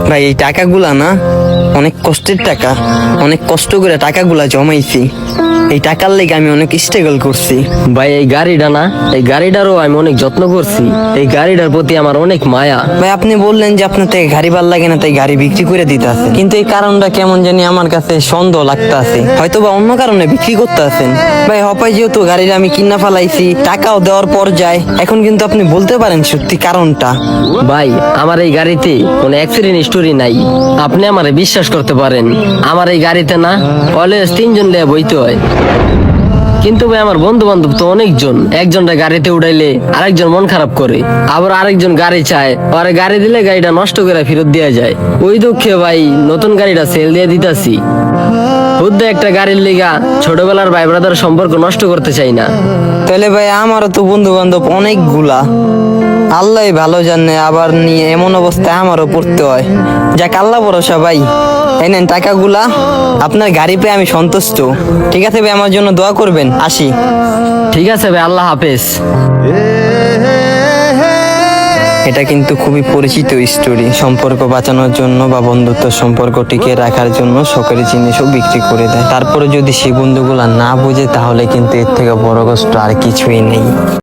ভাই এই টাকাগুলা না অনেক কষ্টের টাকা, অনেক কষ্ট করে টাকাগুলা জমাইছি। এই টাকার লেগে আমি অনেক স্ট্রাগল করছি। ভাই এই গাড়িটা না, এই গাড়িটারও আমি অনেক যত্ন করছি। এই গাড়িটার প্রতি আমার অনেক মায়া। ভাই আপনি বললেন যে আপনার থেকে গাড়ি ভাল লাগে না, তাই গাড়ি বিক্রি করে দিতে আছে, কিন্তু এই কারণটা কেমন জানি আমার কাছে সন্দেহ লাগতাছে। হয়তো বা অন্য কারণে বিক্রি করতে আছেন। ভাই হপাই যেহেতু গাড়িটা আমি কিনা ফেলাইছি, টাকাও দেওয়ার পর যায়, এখন কিন্তু আপনি বলতে পারেন সত্যি কারণটা। ভাই আমার এই গাড়িতে কোনো অ্যাক্সিডেন্ট স্টোরি নাই, আপনি আমারে বিশ্বাস করতে পারেন। আমার এই গাড়িতে না অলওয়েজ 3 জন লিয়ে বইতে হয়। কিন্তু ভাই আমার বন্ধু বান্ধব তো অনেকজন, একজনটা গাড়িতে উঠাইলে আরেকজন মন খারাপ করে, আবার আরেকজন গাড়ি চায়, আর গাড়ি দিলে গাড়িটা নষ্ট করে ফেরত দেওয়া যায়। ওই দুঃখে ভাই নতুন গাড়িটা সেল দিয়ে দিতাছি। বুদ্ধ একটা গাড়ির লিগা ছোটবেলার ভাই ব্রাদার সম্পর্ক নষ্ট করতে চাই না। তাহলে ভাই আমারও তো বন্ধু বান্ধব অনেকগুলা, আল্লাহ ভালো জানে, আবার নিয়ে এমন অবস্থায় আমারও পড়তে হয়। যাক আল্লাহ ভরসা ভাই, এই নেন টাকাগুলা, আপনার গাড়ি পেয়ে আমি সন্তুষ্ট। ঠিক আছে ভাই, আমার জন্য দোয়া করবেন, আসি। ঠিক আছে ভাই, আল্লাহ হাফেজ। এটা কিন্তু খুবই পরিচিত স্টোরি। সম্পর্ক বাঁচানোর জন্য বা বন্ধুত্ব সম্পর্ক টিকিয়ে রাখার জন্য শখের জিনিসও বিক্রি করে দেয়। তারপরে যদি সেই বন্ধুগুলা না বুঝে, তাহলে কিন্তু এর থেকে বড় কষ্ট আর কিছুই নেই।